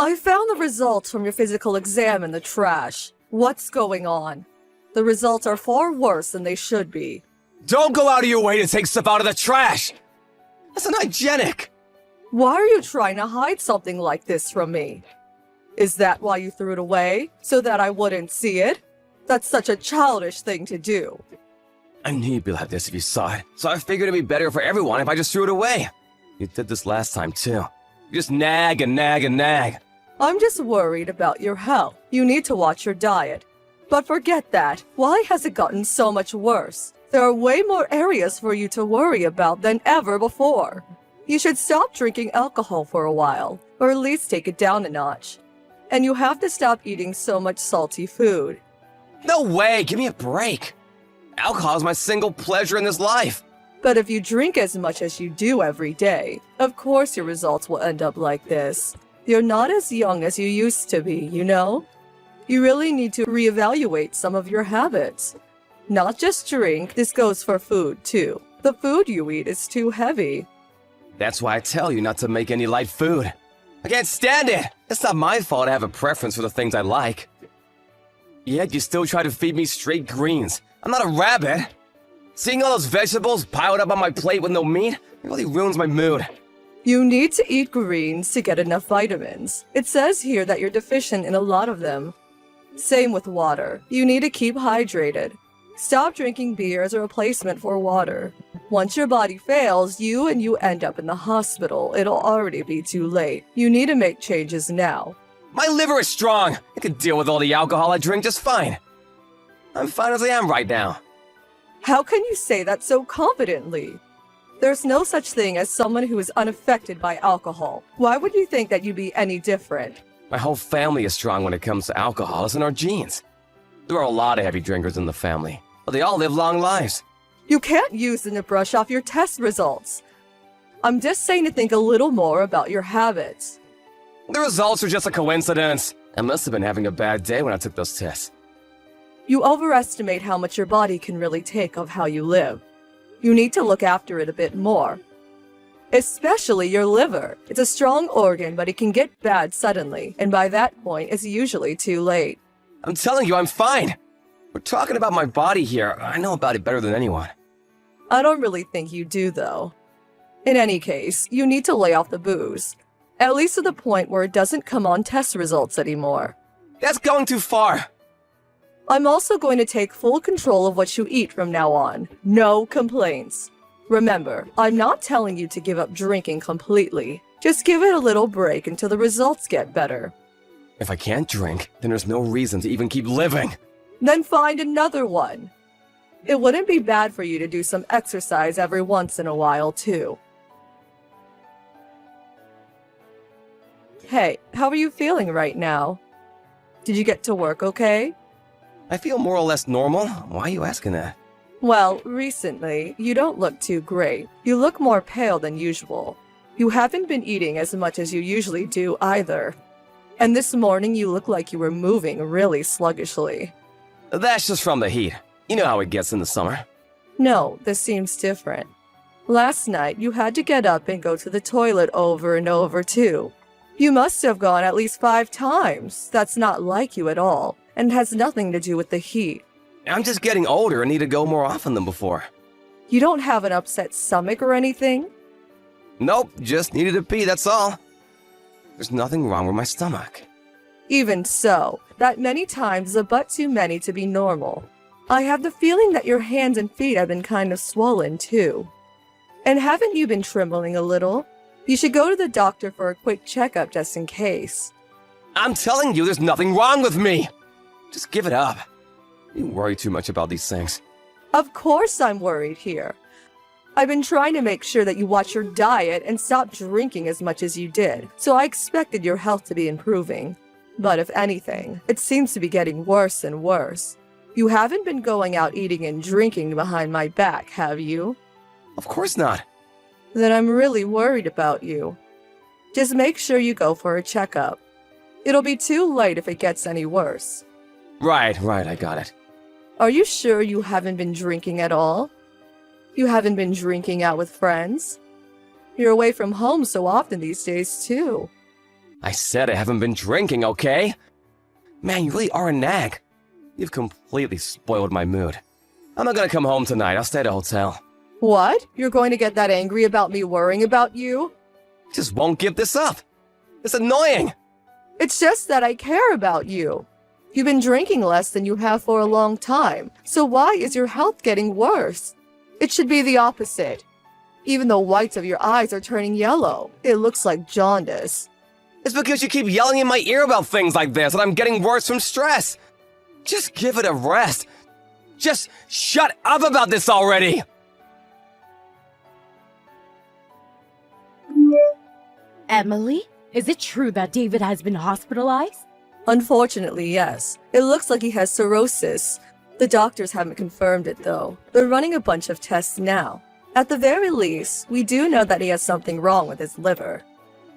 I found the results from your physical exam in the trash. What's going on? The results are far worse than they should be. Don't go out of your way to take stuff out of the trash! That's unhygienic! Why are you trying to hide something like this from me? Is that why you threw it away? So that I wouldn't see it? That's such a childish thing to do. I knew you'd be like this if you saw it, so I figured it'd be better for everyone if I just threw it away. You did this last time, too. You just nag and nag and nag. I'm just worried about your health. You need to watch your diet. But forget that. Why has it gotten so much worse? There are way more areas for you to worry about than ever before. You should stop drinking alcohol for a while, or at least take it down a notch. And you have to stop eating so much salty food. No way! Give me a break! Alcohol is my single pleasure in this life! But if you drink as much as you do every day, of course your results will end up like this. You're not as young as you used to be, you know? You really need to reevaluate some of your habits. Not just drink, this goes for food too. The food you eat is too heavy. That's why I tell you not to make any light food. I can't stand it! It's not my fault I have a preference for the things I like. Yet you still try to feed me straight greens. I'm not a rabbit! Seeing all those vegetables piled up on my plate with no meat, it really ruins my mood. You need to eat greens to get enough vitamins. It says here that you're deficient in a lot of them. Same with water. You need to keep hydrated. Stop drinking beer as a replacement for water. Once your body fails, you end up in the hospital. It'll already be too late. You need to make changes now. My liver is strong! I can deal with all the alcohol I drink just fine. I'm fine as I am right now. How can you say that so confidently? There's no such thing as someone who is unaffected by alcohol. Why would you think that you'd be any different? My whole family is strong when it comes to alcohol. It's in our genes. There are a lot of heavy drinkers in the family, but they all live long lives. You can't use them to brush off your test results. I'm just saying to think a little more about your habits. The results are just a coincidence. I must have been having a bad day when I took those tests. You overestimate how much your body can really take of how you live. You need to look after it a bit more. Especially your liver. It's a strong organ, but it can get bad suddenly, and by that point, it's usually too late. I'm telling you, I'm fine. We're talking about my body here. I know about it better than anyone. I don't really think you do, though. In any case, you need to lay off the booze. At least to the point where it doesn't come on test results anymore. That's going too far. I'm also going to take full control of what you eat from now on. No complaints. Remember, I'm not telling you to give up drinking completely. Just give it a little break until the results get better. If I can't drink, then there's no reason to even keep living. Then find another one. It wouldn't be bad for you to do some exercise every once in a while, too. Hey, how are you feeling right now? Did you get to work okay? I feel more or less normal. Why are you asking that? Well, recently, you don't look too great. You look more pale than usual. You haven't been eating as much as you usually do either. And this morning you look like you were moving really sluggishly. That's just from the heat. You know how it gets in the summer. No, this seems different. Last night you had to get up and go to the toilet over and over too. You must have gone at least 5 times. That's not like you at all, and has nothing to do with the heat. I'm just getting older and need to go more often than before. You don't have an upset stomach or anything? Nope, just needed to pee, that's all. There's nothing wrong with my stomach. Even so, that many times is a but too many to be normal. I have the feeling that your hands and feet have been kind of swollen too. And haven't you been trembling a little? You should go to the doctor for a quick checkup just in case. I'm telling you, there's nothing wrong with me! Just give it up. You worry too much about these things. Of course I'm worried here. I've been trying to make sure that you watch your diet and stop drinking as much as you did, so I expected your health to be improving. But if anything, it seems to be getting worse and worse. You haven't been going out eating and drinking behind my back, have you? Of course not. Then I'm really worried about you. Just make sure you go for a checkup. It'll be too late if it gets any worse. Right, I got it. Are you sure you haven't been drinking at all? You haven't been drinking out with friends? You're away from home so often these days, too. I said I haven't been drinking, okay? Man, you really are a nag. You've completely spoiled my mood. I'm not gonna come home tonight. I'll stay at a hotel. What? You're going to get that angry about me worrying about you? Just won't give this up. It's annoying. It's just that I care about you. You've been drinking less than you have for a long time, so why is your health getting worse? It should be the opposite. Even the whites of your eyes are turning yellow. It looks like jaundice. It's because you keep yelling in my ear about things like this and I'm getting worse from stress. Just give it a rest. Just shut up about this already. Emily, is it true that David has been hospitalized? Unfortunately, yes. It looks like he has cirrhosis. The doctors haven't confirmed it, though. They're running a bunch of tests now. At the very least, we do know that he has something wrong with his liver.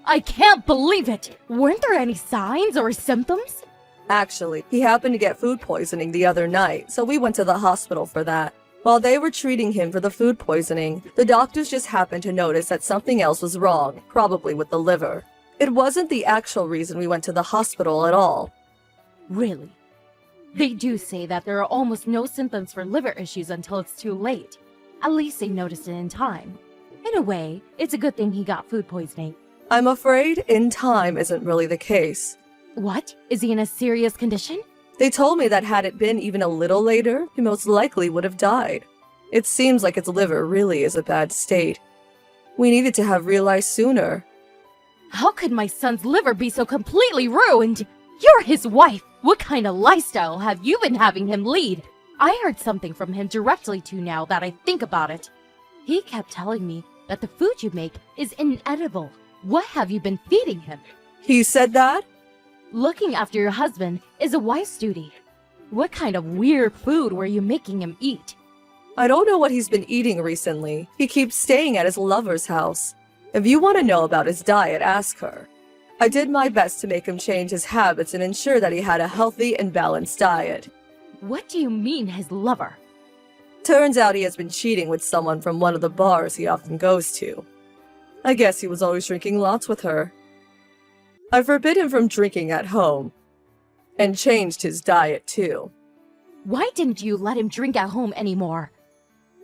I can't believe it! Weren't there any signs or symptoms? Actually, he happened to get food poisoning the other night, so we went to the hospital for that. While they were treating him for the food poisoning, the doctors just happened to notice that something else was wrong, probably with the liver. It wasn't the actual reason we went to the hospital at all. Really? They do say that there are almost no symptoms for liver issues until it's too late. At least they noticed it in time. In a way, it's a good thing he got food poisoning. I'm afraid in time isn't really the case. What? Is he in a serious condition? They told me that had it been even a little later, he most likely would have died. It seems like his liver really is a bad state. We needed to have realized sooner. How could my son's liver be so completely ruined? You're his wife! What kind of lifestyle have you been having him lead? I heard something from him directly too now that I think about it. He kept telling me that the food you make is inedible. What have you been feeding him? He said that? Looking after your husband is a wife's duty. What kind of weird food were you making him eat? I don't know what he's been eating recently. He keeps staying at his lover's house. If you want to know about his diet, ask her. I did my best to make him change his habits and ensure that he had a healthy and balanced diet. What do you mean, his lover? Turns out he has been cheating with someone from one of the bars he often goes to. I guess he was always drinking lots with her. I forbid him from drinking at home. And changed his diet too. Why didn't you let him drink at home anymore?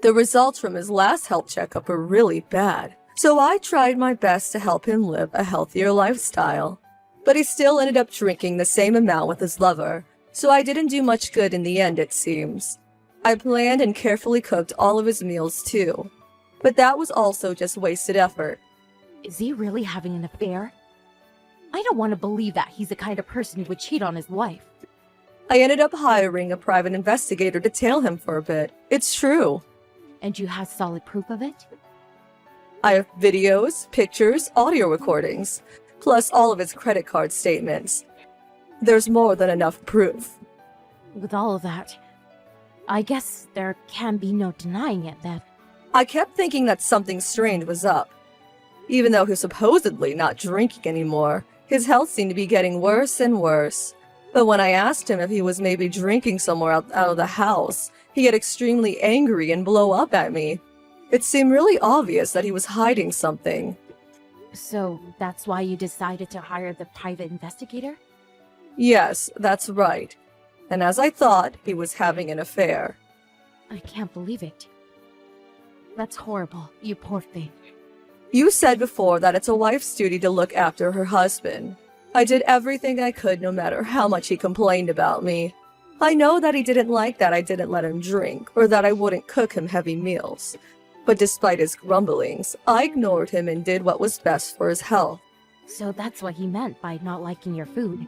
The results from his last health checkup were really bad, so I tried my best to help him live a healthier lifestyle. But he still ended up drinking the same amount with his lover, so I didn't do much good in the end, it seems. I planned and carefully cooked all of his meals too, but that was also just wasted effort. Is he really having an affair? I don't want to believe that he's the kind of person who would cheat on his wife. I ended up hiring a private investigator to tail him for a bit. It's true. And you have solid proof of it? I have videos, pictures, audio recordings, plus all of his credit card statements. There's more than enough proof. With all of that, I guess there can be no denying it then. I kept thinking that something strange was up. Even though he's supposedly not drinking anymore, his health seemed to be getting worse and worse. But when I asked him if he was maybe drinking somewhere out of the house, he'd get extremely angry and blow up at me. It seemed really obvious that he was hiding something. So that's why you decided to hire the private investigator? Yes, that's right. And as I thought, he was having an affair. I can't believe it. That's horrible, you poor thing. You said before that it's a wife's duty to look after her husband. I did everything I could no matter how much he complained about me. I know that he didn't like that I didn't let him drink, or that I wouldn't cook him heavy meals. But despite his grumblings, I ignored him and did what was best for his health. So that's what he meant by not liking your food.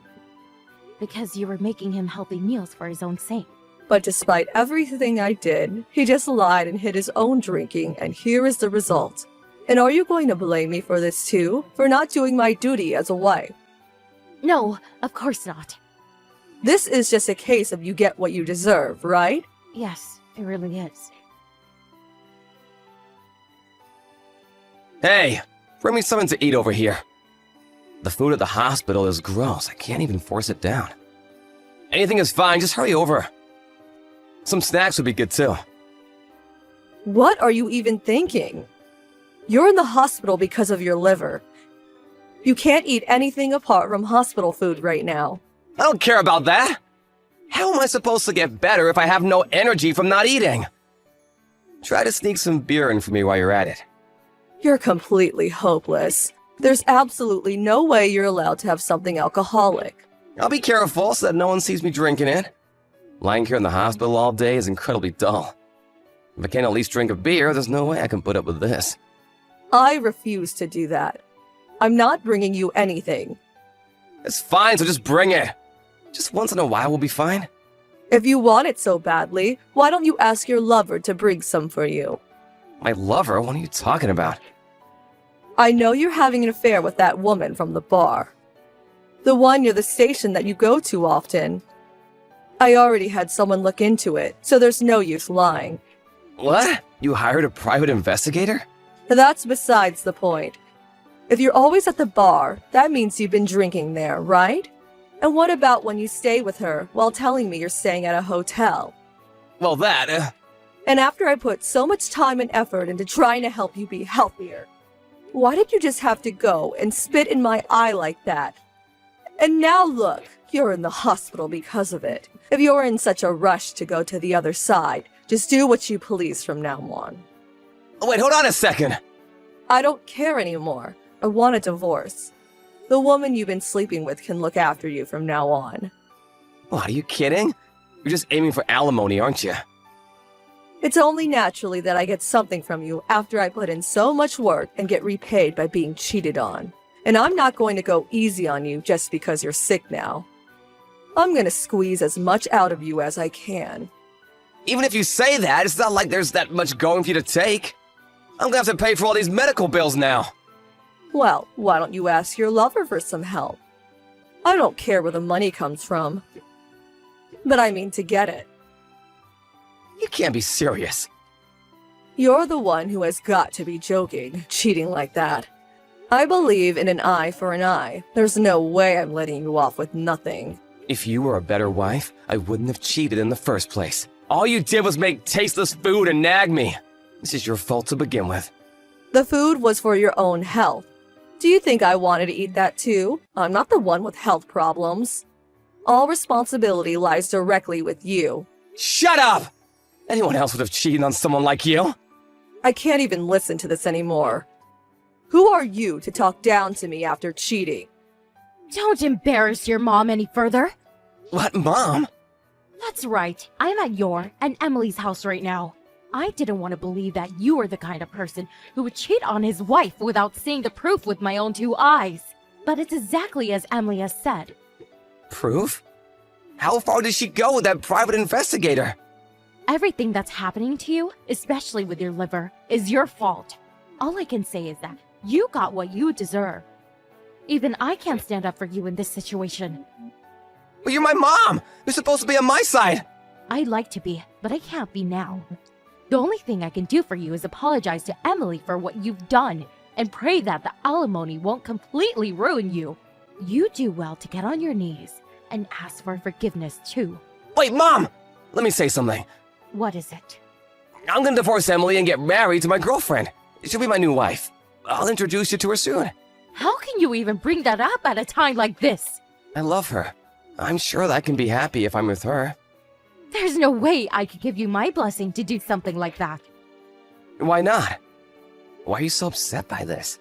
Because you were making him healthy meals for his own sake. But despite everything I did, he just lied and hid his own drinking, and here is the result. And are you going to blame me for this too? For not doing my duty as a wife? No, of course not. This is just a case of you get what you deserve, right? Yes, it really is. Hey, bring me something to eat over here. The food at the hospital is gross. I can't even force it down. Anything is fine, just hurry over. Some snacks would be good too. What are you even thinking? You're in the hospital because of your liver. You can't eat anything apart from hospital food right now. I don't care about that. How am I supposed to get better if I have no energy from not eating? Try to sneak some beer in for me while you're at it. You're completely hopeless. There's absolutely no way you're allowed to have something alcoholic. I'll be careful so that no one sees me drinking it. Lying here in the hospital all day is incredibly dull. If I can't at least drink a beer, there's no way I can put up with this. I refuse to do that. I'm not bringing you anything. It's fine, so just bring it. Just once in a while will be fine. If you want it so badly, why don't you ask your lover to bring some for you? My lover? What are you talking about? I know you're having an affair with that woman from the bar. The one near the station that you go to often. I already had someone look into it, so there's no use lying. What? You hired a private investigator? That's besides the point. If you're always at the bar, that means you've been drinking there, right? And what about when you stay with her while telling me you're staying at a hotel? Well, that, And after I put so much time and effort into trying to help you be healthier, why did you just have to go and spit in my eye like that? And now look, you're in the hospital because of it. If you're in such a rush to go to the other side, just do what you please from now on. Oh, wait, hold on a second. I don't care anymore. I want a divorce. The woman you've been sleeping with can look after you from now on. What, are you kidding? You're just aiming for alimony, aren't you? It's only naturally that I get something from you after I put in so much work and get repaid by being cheated on. And I'm not going to go easy on you just because you're sick now. I'm gonna squeeze as much out of you as I can. Even if you say that, it's not like there's that much going for you to take. I'm gonna have to pay for all these medical bills now. Well, why don't you ask your lover for some help? I don't care where the money comes from. But I mean to get it. You can't be serious. You're the one who has got to be joking, cheating like that. I believe in an eye for an eye. There's no way I'm letting you off with nothing. If you were a better wife, I wouldn't have cheated in the first place. All you did was make tasteless food and nag me. This is your fault to begin with. The food was for your own health. Do you think I wanted to eat that too? I'm not the one with health problems. All responsibility lies directly with you. Shut up! Anyone else would have cheated on someone like you? I can't even listen to this anymore. Who are you to talk down to me after cheating? Don't embarrass your mom any further. What, Mom? That's right. I'm at your and Emily's house right now. I didn't want to believe that you were the kind of person who would cheat on his wife without seeing the proof with my own two eyes. But it's exactly as Emily has said. Proof? How far did she go with that private investigator? Everything that's happening to you, especially with your liver, is your fault. All I can say is that you got what you deserve. Even I can't stand up for you in this situation. But you're my mom! You're supposed to be on my side! I'd like to be, but I can't be now. The only thing I can do for you is apologize to Emily for what you've done and pray that the alimony won't completely ruin you. You do well to get on your knees and ask for forgiveness too. Wait, Mom! Let me say something. What is it? I'm gonna divorce Emily and get married to my girlfriend. She'll be my new wife. I'll introduce you to her soon. How can you even bring that up at a time like this? I love her. I'm sure that I can be happy if I'm with her. There's no way I could give you my blessing to do something like that. Why not? Why are you so upset by this?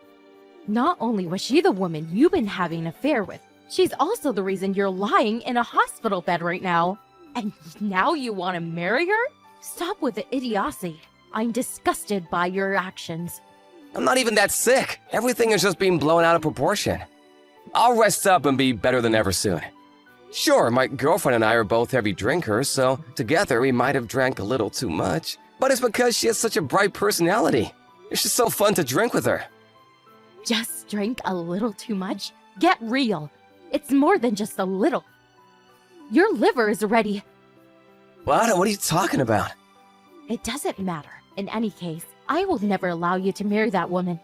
Not only was she the woman you've been having an affair with, she's also the reason you're lying in a hospital bed right now. And now you want to marry her? Stop with the idiocy. I'm disgusted by your actions. I'm not even that sick. Everything is just being blown out of proportion. I'll rest up and be better than ever soon. Sure, my girlfriend and I are both heavy drinkers, so together we might have drank a little too much. But it's because she has such a bright personality. It's just so fun to drink with her. Just drink a little too much? Get real. It's more than just a little. Your liver is ready. What? What are you talking about? It doesn't matter. In any case, I will never allow you to marry that woman.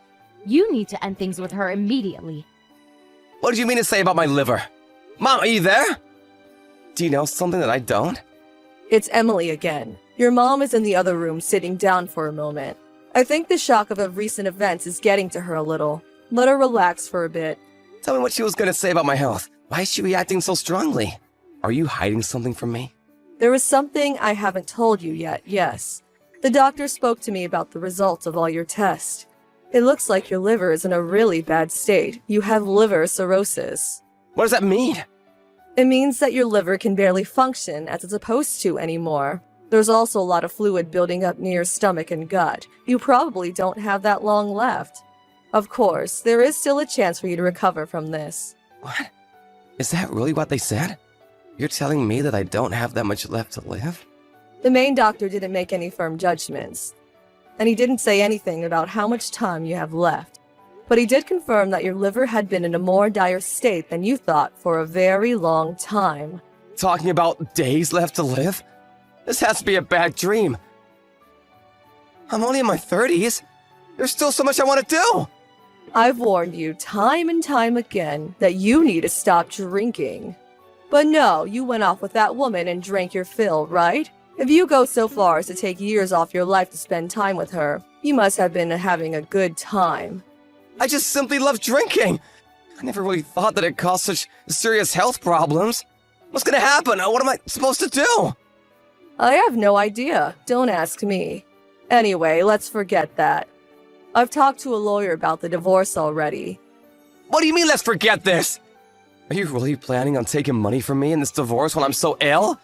You need to end things with her immediately. What did you mean to say about my liver? Mom, are you there? Do you know something that I don't? It's Emily again. Your mom is in the other room sitting down for a moment. I think the shock of recent events is getting to her a little. Let her relax for a bit. Tell me what she was gonna say about my health. Why is she reacting so strongly? Are you hiding something from me? There is something I haven't told you yet, yes. The doctor spoke to me about the results of all your tests. It looks like your liver is in a really bad state. You have liver cirrhosis. What does that mean? It means that your liver can barely function as it's supposed to anymore. There's also a lot of fluid building up near your stomach and gut. You probably don't have that long left. Of course, there is still a chance for you to recover from this. What? Is that really what they said? You're telling me that I don't have that much left to live? The main doctor didn't make any firm judgments, and he didn't say anything about how much time you have left. But he did confirm that your liver had been in a more dire state than you thought for a very long time. Talking about days left to live? This has to be a bad dream. I'm only in my 30s. There's still so much I want to do. I've warned you time and time again that you need to stop drinking. But no, you went off with that woman and drank your fill, right? If you go so far as to take years off your life to spend time with her, you must have been having a good time. I just simply love drinking. I never really thought that it caused such serious health problems. What's gonna happen? What am I supposed to do? I have no idea. Don't ask me. Anyway, let's forget that. I've talked to a lawyer about the divorce already. What do you mean, let's forget this? Are you really planning on taking money from me in this divorce when I'm so ill?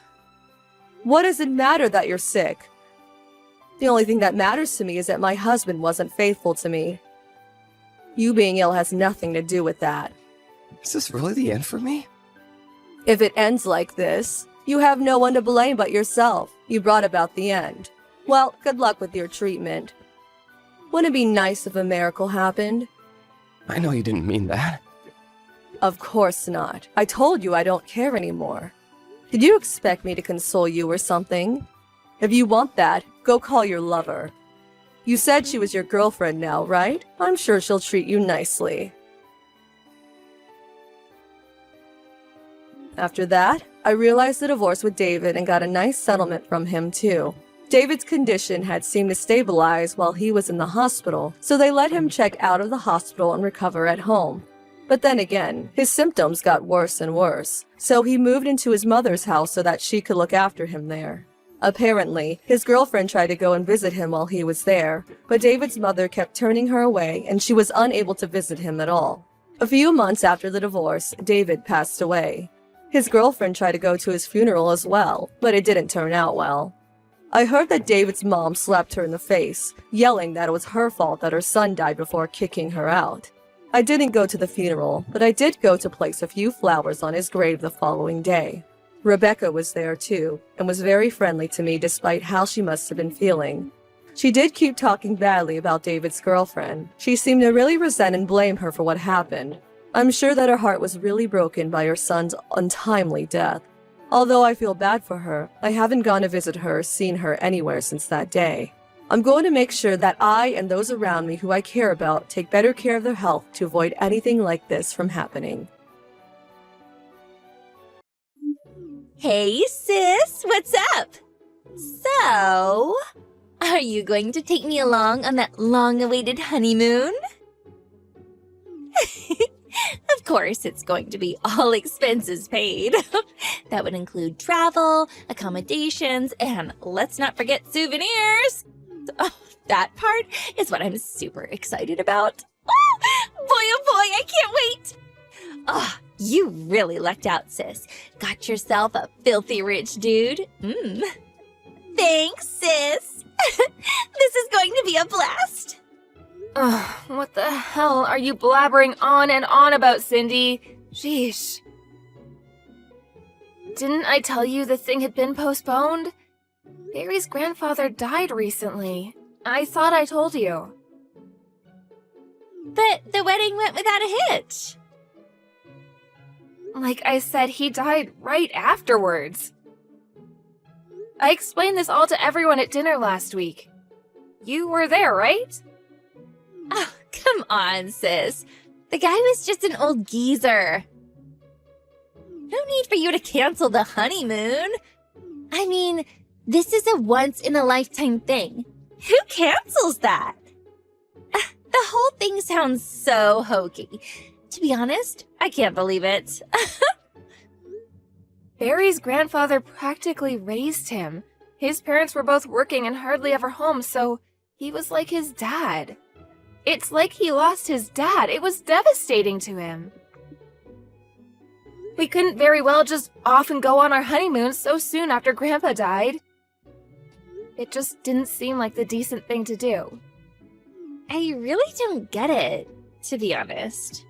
What does it matter that you're sick? The only thing that matters to me is that my husband wasn't faithful to me. You being ill has nothing to do with that. Is this really the end for me? If it ends like this, you have no one to blame but yourself. You brought about the end. Well, good luck with your treatment. Wouldn't it be nice if a miracle happened? I know you didn't mean that. Of course not. I told you I don't care anymore. Did you expect me to console you or something? If you want that, go call your lover. You said she was your girlfriend now, right? I'm sure she'll treat you nicely. After that, I realized the divorce with David and got a nice settlement from him too. David's condition had seemed to stabilize while he was in the hospital, so they let him check out of the hospital and recover at home. But then again, his symptoms got worse and worse, so he moved into his mother's house so that she could look after him there. Apparently, his girlfriend tried to go and visit him while he was there, but David's mother kept turning her away and she was unable to visit him at all. A few months after the divorce, David passed away. His girlfriend tried to go to his funeral as well, but it didn't turn out well. I heard that David's mom slapped her in the face, yelling that it was her fault that her son died before kicking her out. I didn't go to the funeral, but I did go to place a few flowers on his grave the following day. Rebecca was there too, and was very friendly to me despite how she must have been feeling. She did keep talking badly about David's girlfriend. She seemed to really resent and blame her for what happened. I'm sure that her heart was really broken by her son's untimely death. Although I feel bad for her, I haven't gone to visit her or seen her anywhere since that day. I'm going to make sure that I and those around me who I care about take better care of their health to avoid anything like this from happening. Hey sis, what's up? So, are you going to take me along on that long-awaited honeymoon? Of course, it's going to be all expenses paid. That would include travel, accommodations, and let's not forget souvenirs. Oh, that part is what I'm super excited about. Oh boy, I can't wait. Oh, you really lucked out, sis. Got yourself a filthy rich dude. Thanks, sis. This is going to be a blast. Ugh, what the hell are you blabbering on and on about, Cindy? Sheesh. Didn't I tell you the thing had been postponed? Barry's grandfather died recently. I thought I told you. But the wedding went without a hitch. Like I said, he died right afterwards. I explained this all to everyone at dinner last week. You were there, right? Oh, come on, sis. The guy was just an old geezer. No need for you to cancel the honeymoon. I mean, this is a once-in-a-lifetime thing. Who cancels that? The whole thing sounds so hokey. To be honest, I can't believe it. Barry's grandfather practically raised him. His parents were both working and hardly ever home, so he was like his dad. It's like he lost his dad. It was devastating to him. We couldn't very well just off and go on our honeymoon so soon after Grandpa died. It just didn't seem like the decent thing to do. I really don't get it, to be honest.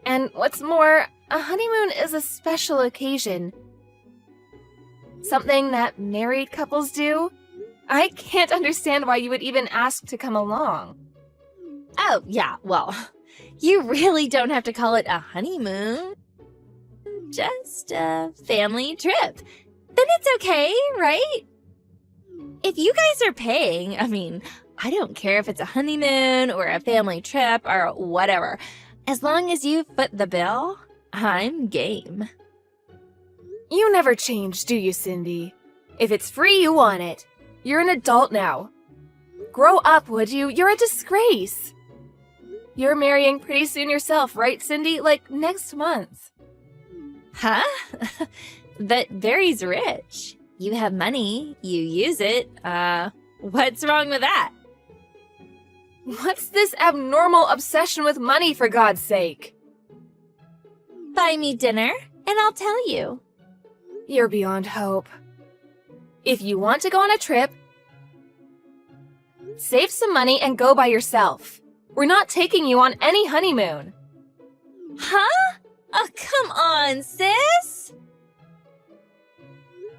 And what's more, a honeymoon is a special occasion. Something that married couples do. I can't understand why you would even ask to come along. Oh, yeah, well, you really don't have to call it a honeymoon. Just a family trip. Then it's okay, right? If you guys are paying, I mean, I don't care if it's a honeymoon or a family trip or whatever. As long as you foot the bill, I'm game. You never change, do you, Cindy? If it's free, you want it. You're an adult now. Grow up, would you? You're a disgrace. You're marrying pretty soon yourself, right, Cindy? Like next month. Huh? But Barry's rich. You have money, you use it. What's wrong with that? What's this abnormal obsession with money, for God's sake? Buy me dinner, and I'll tell you. You're beyond hope. If you want to go on a trip, save some money and go by yourself. We're not taking you on any honeymoon. Huh? Oh, come on, sis!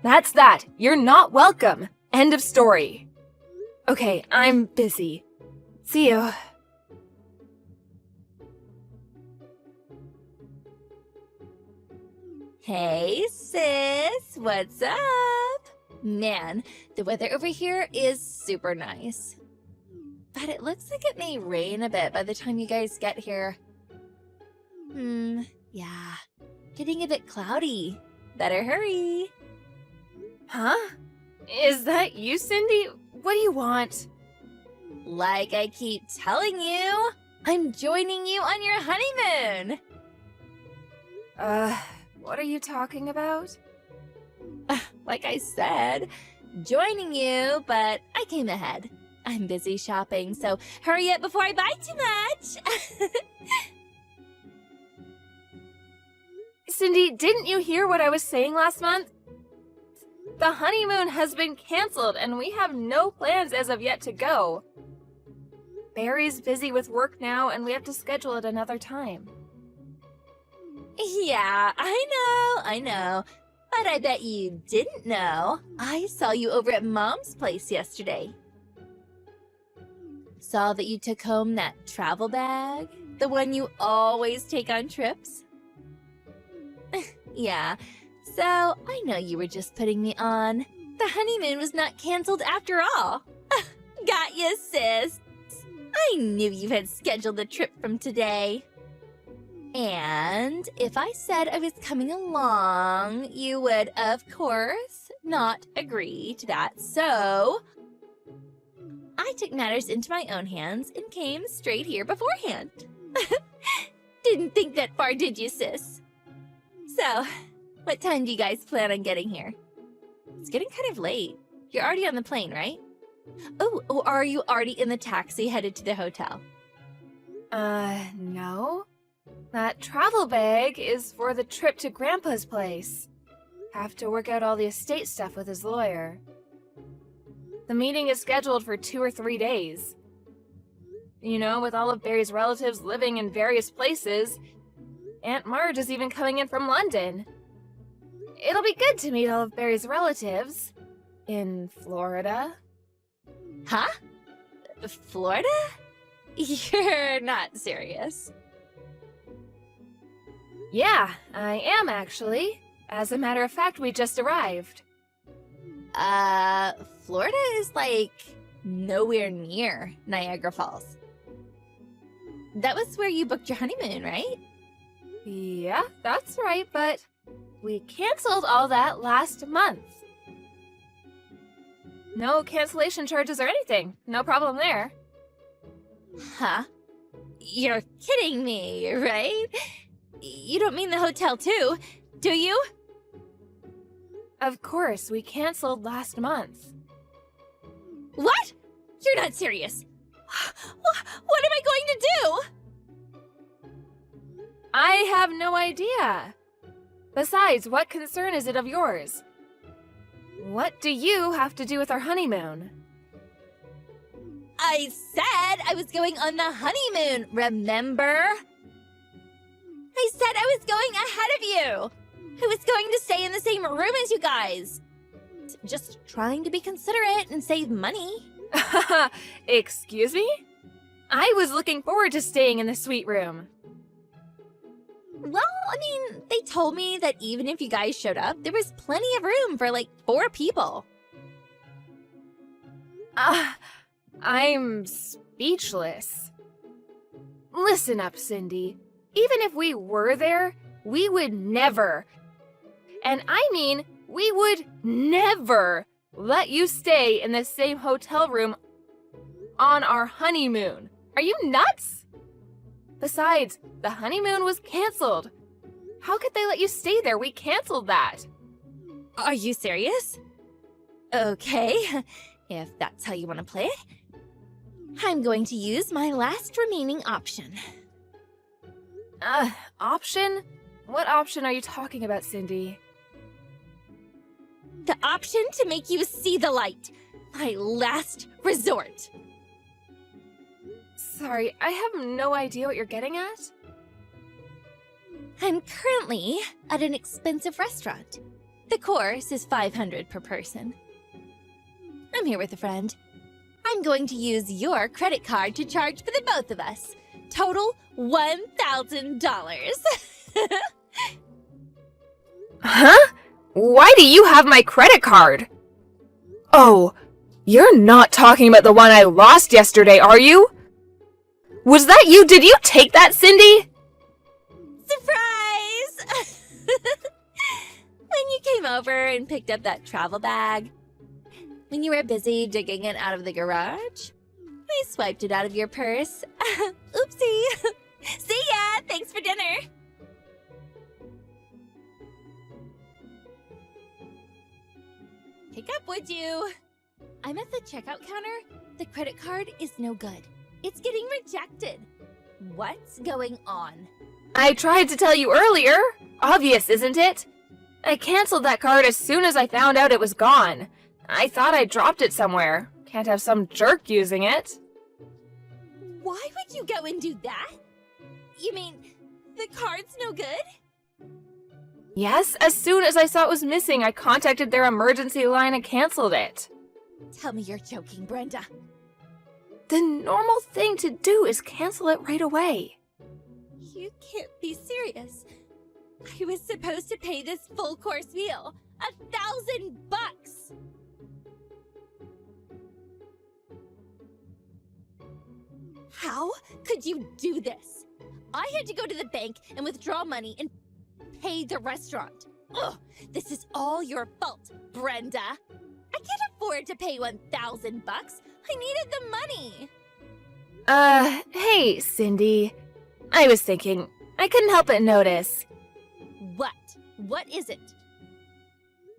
That's that. You're not welcome. End of story. Okay, I'm busy. See you. Hey, sis, what's up? Man, the weather over here is super nice. But it looks like it may rain a bit by the time you guys get here. Yeah, getting a bit cloudy. Better hurry. Huh? Is that you, Cindy? What do you want? Like I keep telling you, I'm joining you on your honeymoon. What are you talking about? Like I said, joining you, but I came ahead. I'm busy shopping, so hurry up before I buy too much. Cindy, didn't you hear what I was saying last month? The honeymoon has been canceled and we have no plans as of yet to go. Barry's busy with work now and we have to schedule it another time. Yeah, I know. But I bet you didn't know. I saw you over at Mom's place yesterday. Saw that you took home that travel bag, the one you always take on trips. Yeah, so I know you were just putting me on. The honeymoon was not canceled after all. Got you, sis. I knew you had scheduled the trip from today. And if I said I was coming along, you would, of course, not agree to that. So I took matters into my own hands and came straight here beforehand. Didn't think that far, did you, sis? So, what time do you guys plan on getting here? It's getting kind of late. You're already on the plane, right? Oh, or are you already in the taxi headed to the hotel? No. That travel bag is for the trip to Grandpa's place. Have to work out all the estate stuff with his lawyer. The meeting is scheduled for 2 or 3 days. You know, with all of Barry's relatives living in various places, Aunt Marge is even coming in from London. It'll be good to meet all of Barry's relatives. In Florida. Huh? Florida? You're not serious. Yeah, I am actually. As a matter of fact, we just arrived. Florida is like nowhere near Niagara Falls. That was where you booked your honeymoon, right? Yeah, that's right, but we canceled all that last month. No cancellation charges or anything. No problem there. Huh? You're kidding me, right? You don't mean the hotel too, do you? Of course, we canceled last month. What? You're not serious. What am I going to do? I have no idea. Besides, what concern is it of yours? What do you have to do with our honeymoon? I said I was going on the honeymoon, remember? I said I was going ahead of you. I was going to stay in the same room as you guys. Just trying to be considerate and save money. Excuse me? I was looking forward to staying in the suite room. Well, I mean, they told me that even if you guys showed up, there was plenty of room for like 4 people. I'm speechless. Listen up, Cindy. Even if we were there, we would never, and I mean, we would never let you stay in the same hotel room on our honeymoon. Are you nuts? Besides, the honeymoon was canceled. How could they let you stay there? We canceled that. Are you serious? Okay, if that's how you want to play it, I'm going to use my last remaining option. Option? What option are you talking about, Cindy? The option to make you see the light. My last resort. Sorry, I have no idea what you're getting at. I'm currently at an expensive restaurant. The course is $500 per person. I'm here with a friend. I'm going to use your credit card to charge for the both of us. Total $1,000. Huh? Why do you have my credit card? Oh, you're not talking about the one I lost yesterday, are you? Was that you? Did you take that, Cindy? Surprise! When you came over and picked up that travel bag, when you were busy digging it out of the garage, I swiped it out of your purse. Oopsie. See ya! Thanks for dinner! Pick up, would you? I'm at the checkout counter. The credit card is no good. It's getting rejected. What's going on? I tried to tell you earlier. Obvious, isn't it? I canceled that card as soon as I found out it was gone. I thought I dropped it somewhere. Can't have some jerk using it. Why would you go and do that? You mean, the card's no good? Yes, as soon as I saw it was missing, I contacted their emergency line and canceled it. Tell me you're joking, Brenda. The normal thing to do is cancel it right away. You can't be serious. I was supposed to pay this full course meal. $1,000! How could you do this? I had to go to the bank and withdraw money and pay the restaurant. Ugh, this is all your fault, Brenda. I can't afford to pay $1,000. I needed the money. Hey, Cindy. I was thinking, I couldn't help but notice. What? What is it?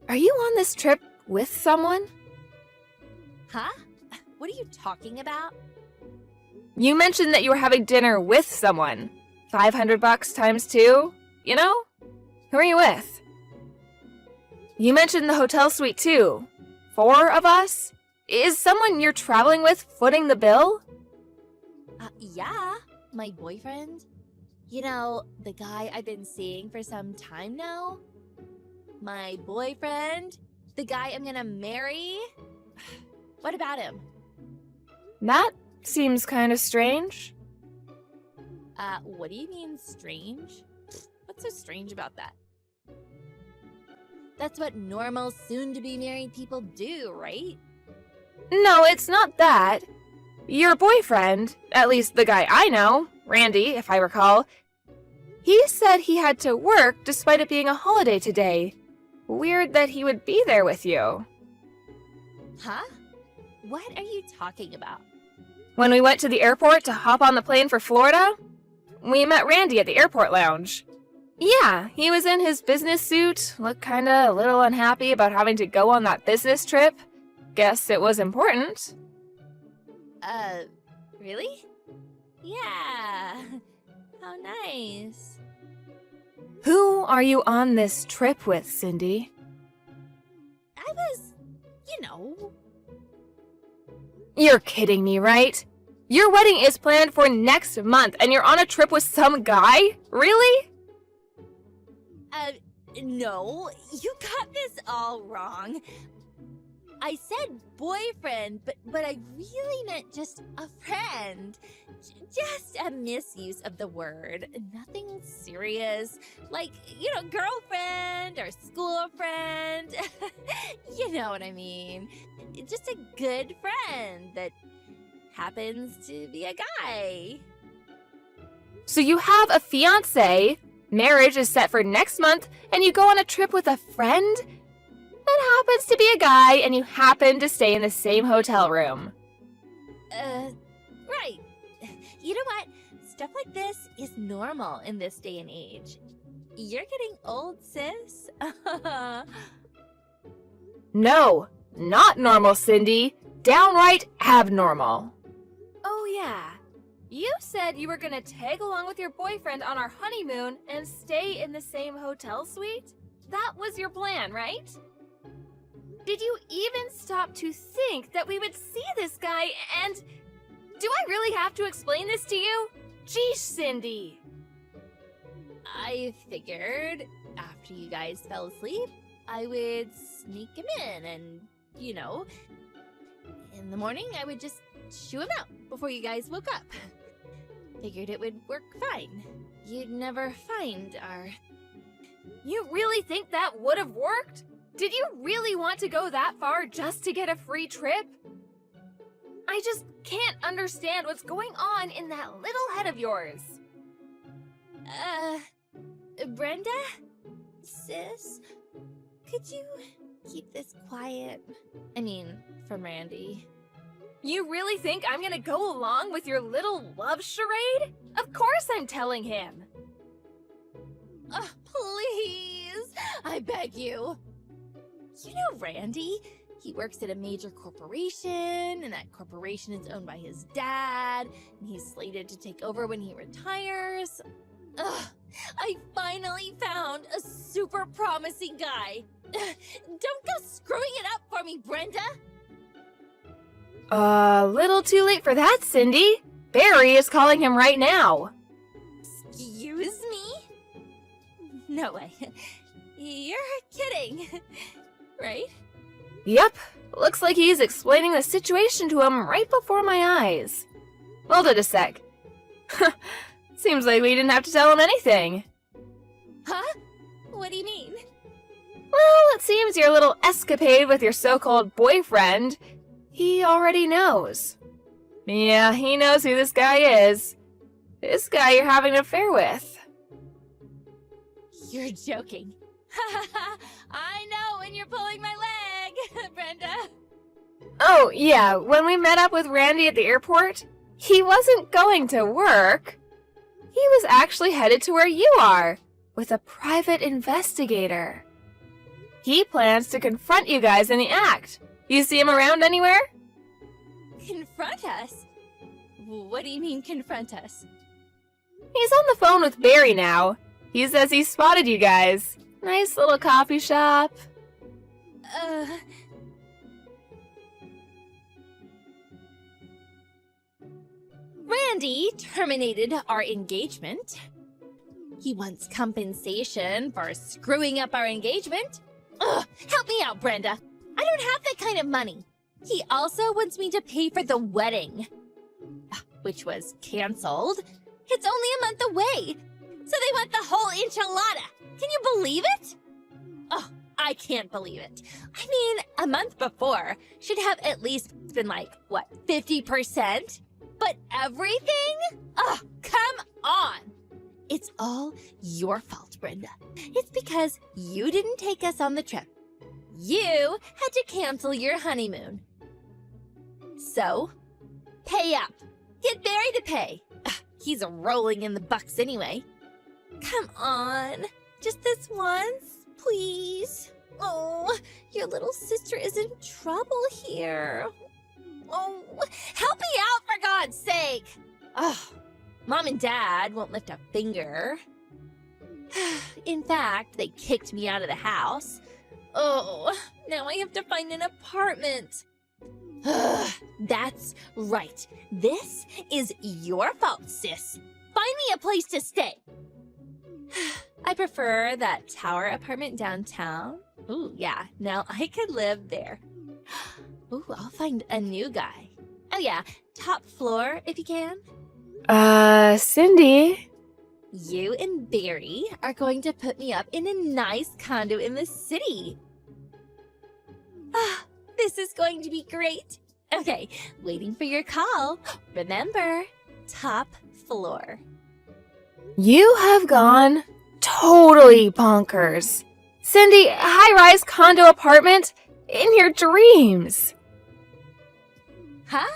Are you on this trip with someone? Huh? What are you talking about? You mentioned that you were having dinner with someone. $500 times 2, you know? Who are you with? You mentioned the hotel suite too. 4 of us? Is someone you're traveling with footing the bill? Yeah, my boyfriend. You know, the guy I've been seeing for some time now. My boyfriend. The guy I'm gonna marry. What about him? That seems kind of strange. What do you mean strange? What's so strange about that? That's what normal, soon-to-be married people do, right? No, it's not that. Your boyfriend, at least the guy I know, Randy, if I recall, he said he had to work despite it being a holiday today. Weird that he would be there with you. Huh? What are you talking about? When we went to the airport to hop on the plane for Florida, we met Randy at the airport lounge. Yeah, he was in his business suit, looked kinda a little unhappy about having to go on that business trip. Guess it was important. Really? Yeah. How nice. Who are you on this trip with, Cindy? I was, you know. You're kidding me, right? Your wedding is planned for next month and you're on a trip with some guy? Really? No, you got this all wrong. I said boyfriend, but I really meant just a friend. Just a misuse of the word. Nothing serious. Like, girlfriend or school friend. You know what I mean. Just a good friend that happens to be a guy. So you have a fiancé, marriage is set for next month, and you go on a trip with a friend? That happens to be a guy, and you happen to stay in the same hotel room. Right. You know what? Stuff like this is normal in this day and age. You're getting old, sis. No, not normal, Cindy. Downright abnormal. Oh yeah. You said you were gonna tag along with your boyfriend on our honeymoon and stay in the same hotel suite? That was your plan, right? Did you even stop to think that we would see this guy and... Do I really have to explain this to you? Geesh, Cindy. I figured after you guys fell asleep, I would sneak him in and, in the morning I would just shoo him out before you guys woke up. Figured it would work fine. You'd never find our... You really think that would have worked? Did you really want to go that far just to get a free trip? I just can't understand what's going on in that little head of yours. Brenda? Sis? Could you keep this quiet? I mean, from Randy. You really think I'm gonna go along with your little love charade? Of course I'm telling him. Oh, please! I beg you. You know Randy? He works at a major corporation, and that corporation is owned by his dad, and he's slated to take over when he retires. Ugh, I finally found a super promising guy. Don't go screwing it up for me, Brenda! Little too late for that, Cindy. Barry is calling him right now. Excuse me? No way. You're kidding, right? Yep, looks like he's explaining the situation to him right before my eyes. Hold it a sec. Seems like we didn't have to tell him anything. Huh? What do you mean? Well, it seems your little escapade with your so-called boyfriend, he already knows. Yeah, he knows who this guy is. This guy you're having an affair with. You're joking. I know when you're pulling my leg, Brenda. Oh, yeah, when we met up with Randy at the airport, he wasn't going to work. He was actually headed to where you are, with a private investigator. He plans to confront you guys in the act. You see him around anywhere? Confront us? What do you mean, confront us? He's on the phone with Barry now. He says he spotted you guys. Nice little coffee shop. Randy terminated our engagement. He wants compensation for screwing up our engagement. Ugh, help me out, Brenda. I don't have that kind of money. He also wants me to pay for the wedding, which was canceled. It's only a month away, so they want the whole enchilada. Can you believe it? Oh, I can't believe it. I mean, a month before should have at least been like, 50%? But everything? Oh, come on. It's all your fault, Brenda. It's because you didn't take us on the trip. You had to cancel your honeymoon. So, pay up. Get Barry to pay. Ugh, he's rolling in the bucks anyway. Come on. Just this once, please. Oh, your little sister is in trouble here. Oh, help me out for God's sake. Oh, Mom and Dad won't lift a finger. In fact, they kicked me out of the house. Oh, now I have to find an apartment. That's right. This is your fault, sis. Find me a place to stay. I prefer that tower apartment downtown. Ooh, yeah, now I could live there. Ooh, I'll find a new guy. Oh yeah, top floor if you can. Cindy? You and Barry are going to put me up in a nice condo in the city. Ah, this is going to be great. Okay, waiting for your call. Remember, top floor. You have gone totally bonkers. Cindy, high-rise condo apartment in your dreams. Huh?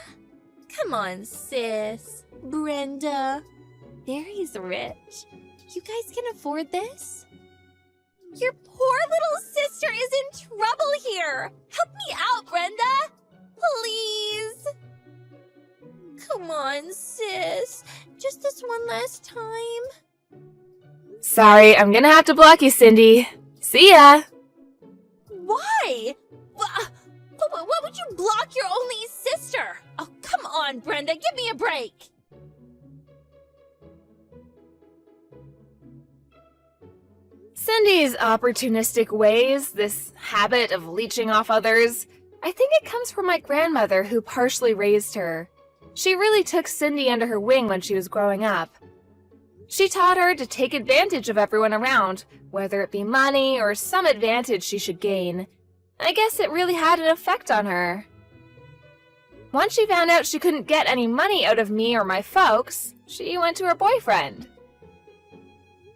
Come on, sis. Brenda. Barry's rich. You guys can afford this? Your poor little sister is in trouble here. Help me out, Brenda. Please. Come on, sis. Just this one last time. Sorry, I'm gonna have to block you, Cindy. See ya. Why? What would you block your only sister? Oh, come on, Brenda. Give me a break. Cindy's opportunistic ways, this habit of leeching off others, I think it comes from my grandmother who partially raised her. She really took Cindy under her wing when she was growing up. She taught her to take advantage of everyone around, whether it be money or some advantage she should gain. I guess it really had an effect on her. Once she found out she couldn't get any money out of me or my folks, she went to her boyfriend.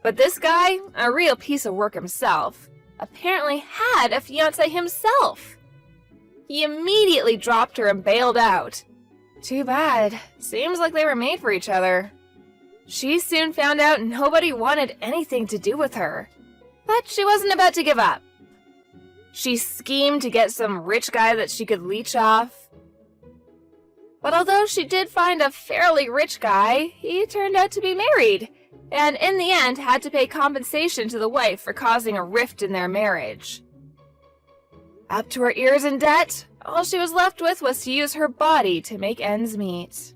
But this guy, a real piece of work himself, apparently had a fiancé himself. He immediately dropped her and bailed out. Too bad. Seems like they were made for each other. She soon found out nobody wanted anything to do with her. But she wasn't about to give up. She schemed to get some rich guy that she could leech off. But although she did find a fairly rich guy, he turned out to be married, and in the end had to pay compensation to the wife for causing a rift in their marriage. Up to her ears in debt, all she was left with was to use her body to make ends meet.